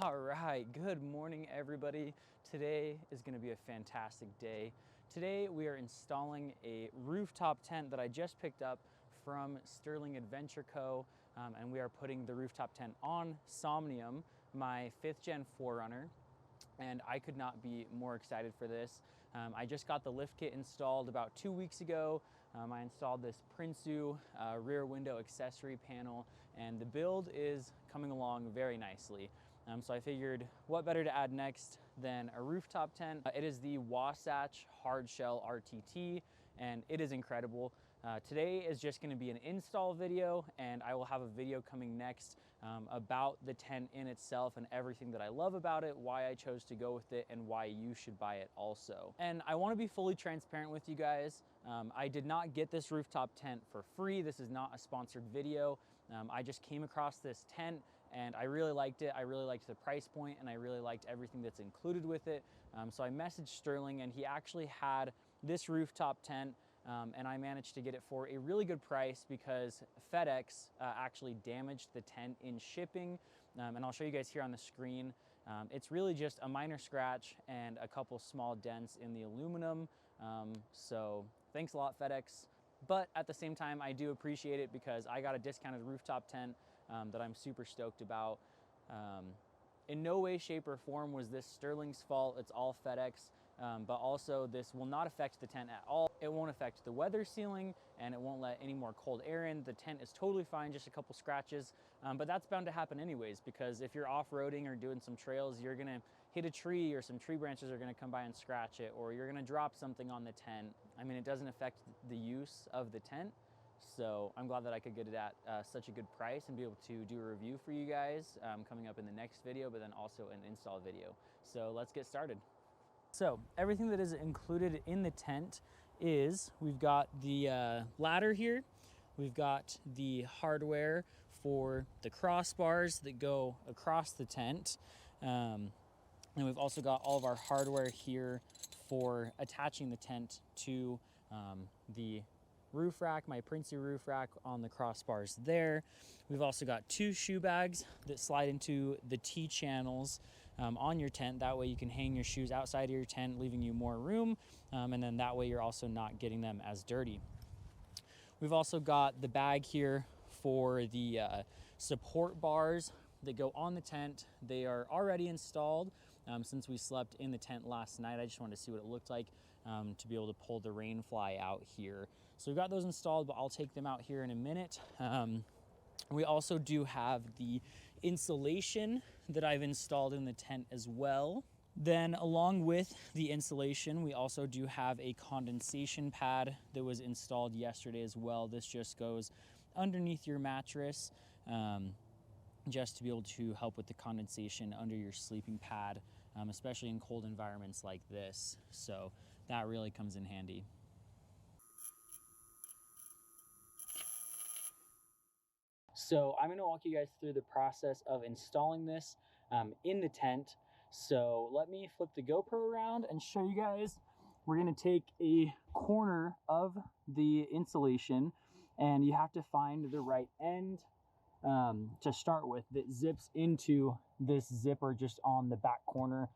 All right, good morning everybody. Today is going to be a fantastic day. Today we are installing a rooftop tent that I just picked up from Sterling Adventure Co. And we are putting the rooftop tent on Somnium, my 5th gen 4Runner. And I could not be more excited for this. I just got the lift kit installed about 2 weeks ago. I installed this Prinsu rear window accessory panel, and the build is coming along very nicely. So I figured what better to add next than a rooftop tent. It is the Wasatch Hardshell RTT, and it is incredible. Today is just going to be an install video, and I will have a video coming next about the tent in itself and everything that I love about it, why I chose to go with it, and why you should buy it also. And I want to be fully transparent with you guys. I did not get this rooftop tent for free. This is not a sponsored video. I just came across this tent and I really liked it. I really liked the price point, and I really liked everything that's included with it. So I messaged Sterling, and he actually had this rooftop tent, and I managed to get it for a really good price because FedEx actually damaged the tent in shipping. And I'll show you guys here on the screen. It's really just a minor scratch and a couple small dents in the aluminum. So thanks a lot, FedEx. But at the same time, I do appreciate it because I got a discounted rooftop tent that I'm super stoked about. In no way, shape, or form was this Sterling's fault. It's all FedEx. But also this will not affect the tent at all. It won't affect the weather sealing, and it won't let any more cold air in. The tent is totally fine, just a couple scratches. But that's bound to happen anyways, because if you're off-roading or doing some trails, you're gonna hit a tree, or some tree branches are gonna come by and scratch it, or you're gonna drop something on the tent. I mean, it doesn't affect the use of the tent. So I'm glad that I could get it at such a good price and be able to do a review for you guys coming up in the next video, but then also an install video. So let's get started. So everything that is included in the tent is, we've got the ladder here, we've got the hardware for the crossbars that go across the tent, and we've also got all of our hardware here for attaching the tent to the roof rack, my Prinsu roof rack on the crossbars there. We've also got 2 shoe bags that slide into the T-channels on your tent. That way you can hang your shoes outside of your tent, leaving you more room. And then that way you're also not getting them as dirty. We've also got the bag here for the support bars that go on the tent. They are already installed since we slept in the tent last night. I just wanted to see what it looked like to be able to pull the rain fly out here. So we've got those installed, but I'll take them out here in a minute. We also do have the insulation that I've installed in the tent as well. Then along with the insulation, we also do have a condensation pad that was installed yesterday as well. This just goes underneath your mattress, just to be able to help with the condensation under your sleeping pad, especially in cold environments like this. So that really comes in handy. So I'm gonna walk you guys through the process of installing this in the tent. So let me flip the GoPro around and show you guys. We're gonna take a corner of the insulation, and you have to find the right end to start with that zips into this zipper just on the back corner.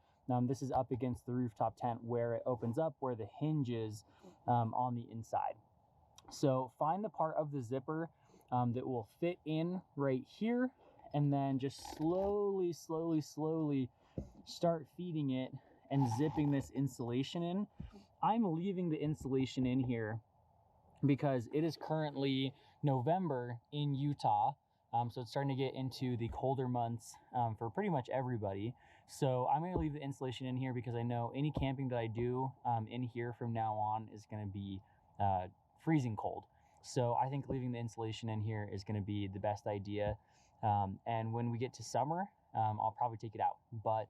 This is up against the rooftop tent where it opens up, where the hinge is on the inside. So find the part of the zipper that will fit in right here, and then just slowly start feeding it and zipping this insulation in. I'm leaving the insulation in here because it is currently November in Utah. So it's starting to get into the colder months for pretty much everybody. So I'm gonna leave the insulation in here because I know any camping that I do in here from now on is gonna be freezing cold. So I think leaving the insulation in here is gonna be the best idea. And when we get to summer, I'll probably take it out. But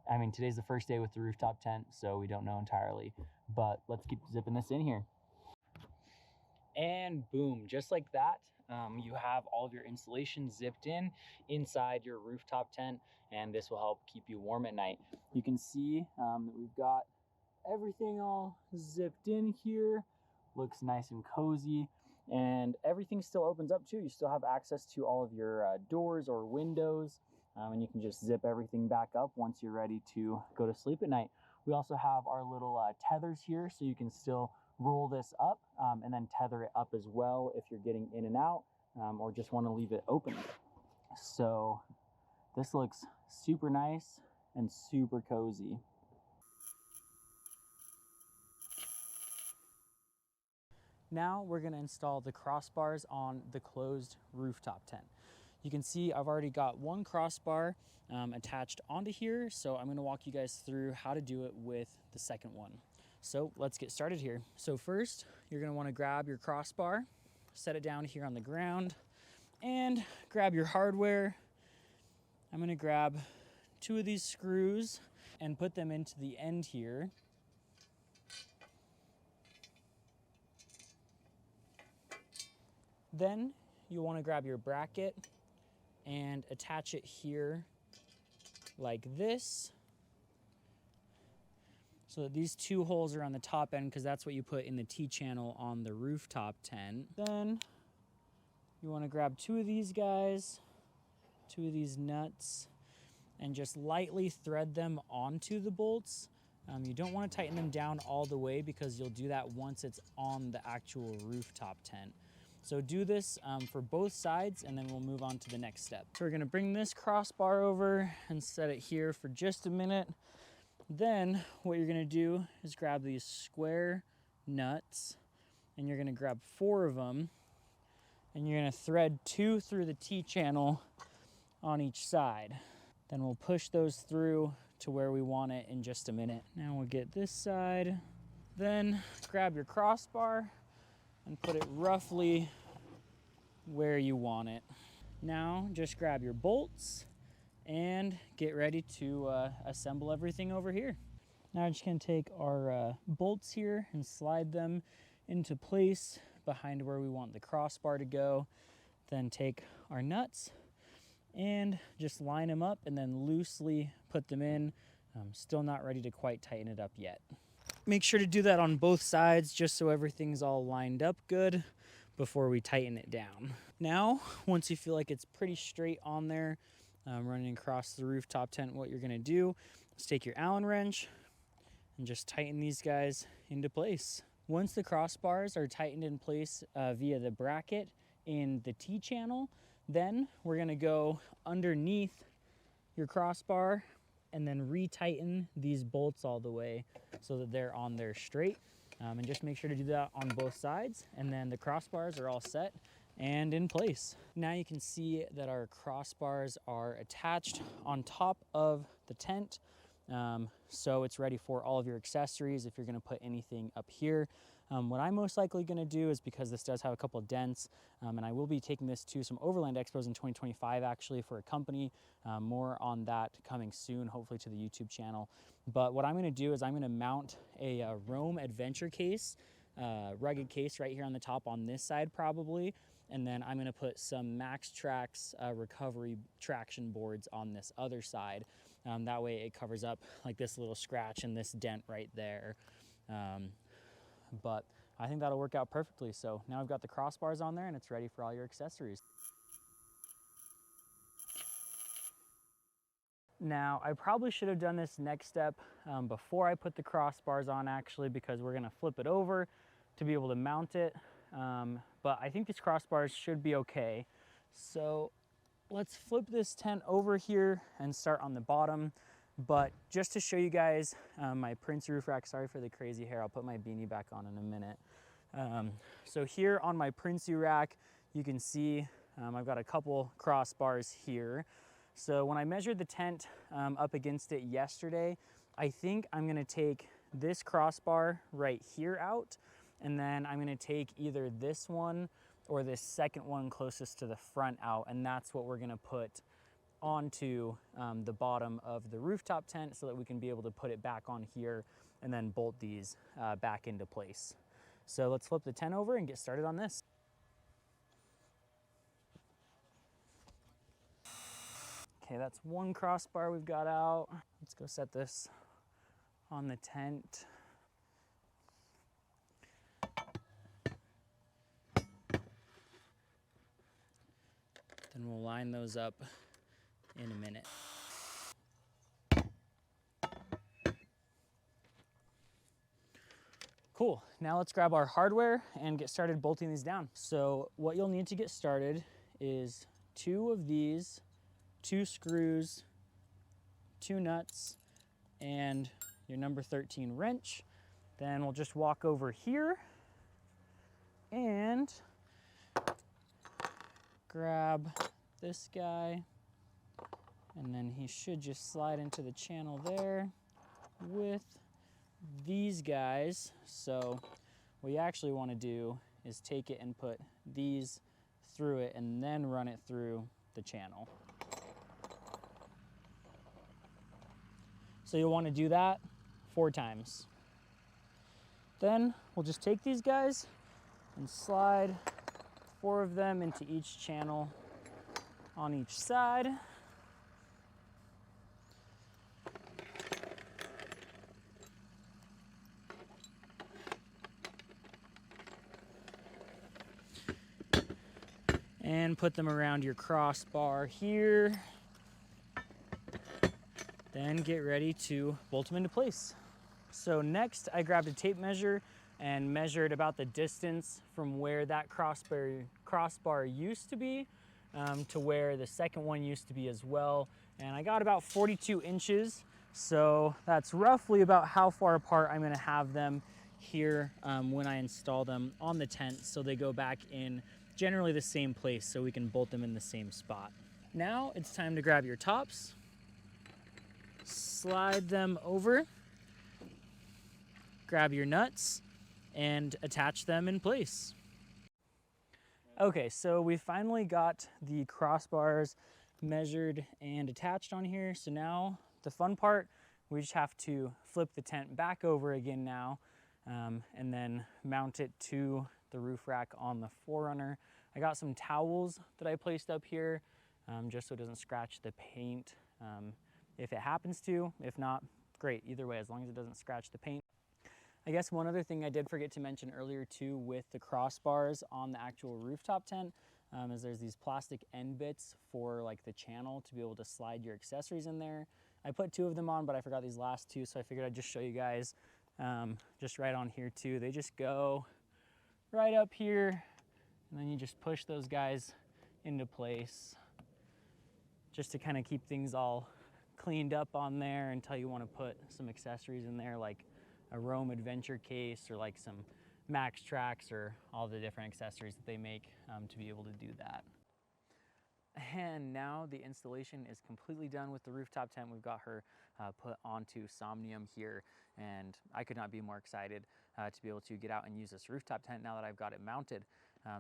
I mean, today's the first day with the rooftop tent, so we don't know entirely. But let's keep zipping this in here. And boom, just like that, you have all of your insulation zipped in inside your rooftop tent, and this will help keep you warm at night. You can see that we've got everything all zipped in here. Looks nice and cozy, and everything still opens up too. You still have access to all of your doors or windows. and you can just zip everything back up once you're ready to go to sleep at night. We also have our little tethers here, so you can still roll this up and then tether it up as well if you're getting in and out, or just want to leave it open. So this looks super nice and super cozy. Now we're going to install the crossbars on the closed rooftop tent. You can see I've already got one crossbar attached onto here, so I'm going to walk you guys through how to do it with the second one. So let's get started here. So first, you're going to want to grab your crossbar, set it down here on the ground, and grab your hardware. I'm going to grab 2 of these screws and put them into the end here. Then you want to grab your bracket and attach it here like this, so that these 2 holes are on the top end, because that's what you put in the T-channel on the rooftop tent. Then you want to grab 2 of these guys, 2 of these nuts, and just lightly thread them onto the bolts. You don't want to tighten them down all the way, because you'll do that once it's on the actual rooftop tent. So do this for both sides, and then we'll move on to the next step. So we're gonna bring this crossbar over and set it here for just a minute. Then what you're gonna do is grab these square nuts, and you're gonna grab 4 of them, and you're gonna thread 2 through the T-channel on each side. Then we'll push those through to where we want it in just a minute. Now we'll get this side. Then grab your crossbar and put it roughly where you want it. Now just grab your bolts and get ready to assemble everything over here. Now I'm just gonna take our bolts here and slide them into place behind where we want the crossbar to go. Then take our nuts and just line them up and then loosely put them in. I'm still not ready to quite tighten it up yet. Make sure to do that on both sides, just so everything's all lined up good before we tighten it down. Now, once you feel like it's pretty straight on there, running across the rooftop tent, what you're gonna do is take your Allen wrench and just tighten these guys into place. Once the crossbars are tightened in place via the bracket in the T-channel, then we're gonna go underneath your crossbar and then retighten these bolts all the way so that they're on there straight. And just make sure to do that on both sides, and then the crossbars are all set and in place. Now you can see that our crossbars are attached on top of the tent, so it's ready for all of your accessories if you're gonna put anything up here. What I'm most likely gonna do is, because this does have a couple of dents, and I will be taking this to some overland expos in 2025 actually for a company, more on that coming soon, hopefully to the YouTube channel. But what I'm gonna do is I'm gonna mount a Roam adventure case, rugged case right here on the top on this side probably, and then I'm gonna put some Max Trax recovery traction boards on this other side. That way it covers up like this little scratch and this dent right there. But I think that'll work out perfectly. So now I've got the crossbars on there and it's ready for all your accessories. Now, I probably should have done this next step before I put the crossbars on actually, because we're gonna flip it over to be able to mount it. But I think these crossbars should be okay. So let's flip this tent over here and start on the bottom. But just to show you guys my Prinsu roof rack, sorry for the crazy hair, I'll put my beanie back on in a minute. So here on my Prinsu rack, you can see I've got a couple crossbars here. So when I measured the tent up against it yesterday, I think I'm gonna take this crossbar right here out, and then I'm gonna take either this one or this second one closest to the front out, and that's what we're gonna put onto the bottom of the rooftop tent so that we can be able to put it back on here and then bolt these back into place. So let's flip the tent over and get started on this. Okay, that's one crossbar we've got out. Let's go set this on the tent. Then we'll line those up in a minute. Cool, now let's grab our hardware and get started bolting these down. So what you'll need to get started is 2 of these, 2 screws, 2 nuts, and your number 13 wrench. Then we'll just walk over here and grab this guy, and then he should just slide into the channel there with these guys. So what you actually want to do is take it and put these through it and then run it through the channel. So you'll want to do that 4 times. Then we'll just take these guys and slide 4 of them into each channel on each side. And put them around your crossbar here. Then get ready to bolt them into place. So next I grabbed a tape measure and measured about the distance from where that crossbar used to be to where the second one used to be as well. And I got about 42 inches. So that's roughly about how far apart I'm gonna have them here when I install them on the tent, so they go back in generally the same place so we can bolt them in the same spot. Now it's time to grab your tops, slide them over, grab your nuts, and attach them in place. Okay, so we finally got the crossbars measured and attached on here. So now the fun part, we just have to flip the tent back over again now and then mount it to the roof rack on the 4Runner. I got some towels that I placed up here just so it doesn't scratch the paint if it happens to. If not, great, either way, as long as it doesn't scratch the paint. I guess one other thing I did forget to mention earlier too with the crossbars on the actual rooftop tent is there's these plastic end bits for like the channel to be able to slide your accessories in there. I put 2 of them on, but I forgot these last 2, so I figured I'd just show you guys just right on here too. They just go right up here, and then you just push those guys into place just to kind of keep things all cleaned up on there until you want to put some accessories in there like a Roam Adventure case or like some Max Tracks or all the different accessories that they make to be able to do that. And now the installation is completely done with the rooftop tent. We've got her put onto Somnium here, and I could not be more excited to be able to get out and use this rooftop tent now that I've got it mounted.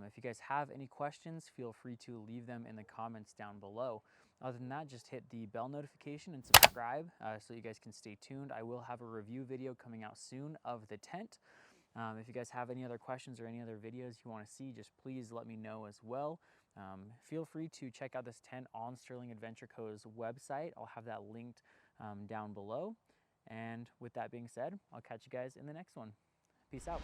If you guys have any questions, feel free to leave them in the comments down below. Other than that, just hit the bell notification and subscribe so you guys can stay tuned. I will have a review video coming out soon of the tent. If you guys have any other questions or any other videos you want to see, just please let me know as well. Feel free to check out this tent on Sterling Adventure Co.'s website. I'll have that linked down below. And with that being said, I'll catch you guys in the next one. Peace out.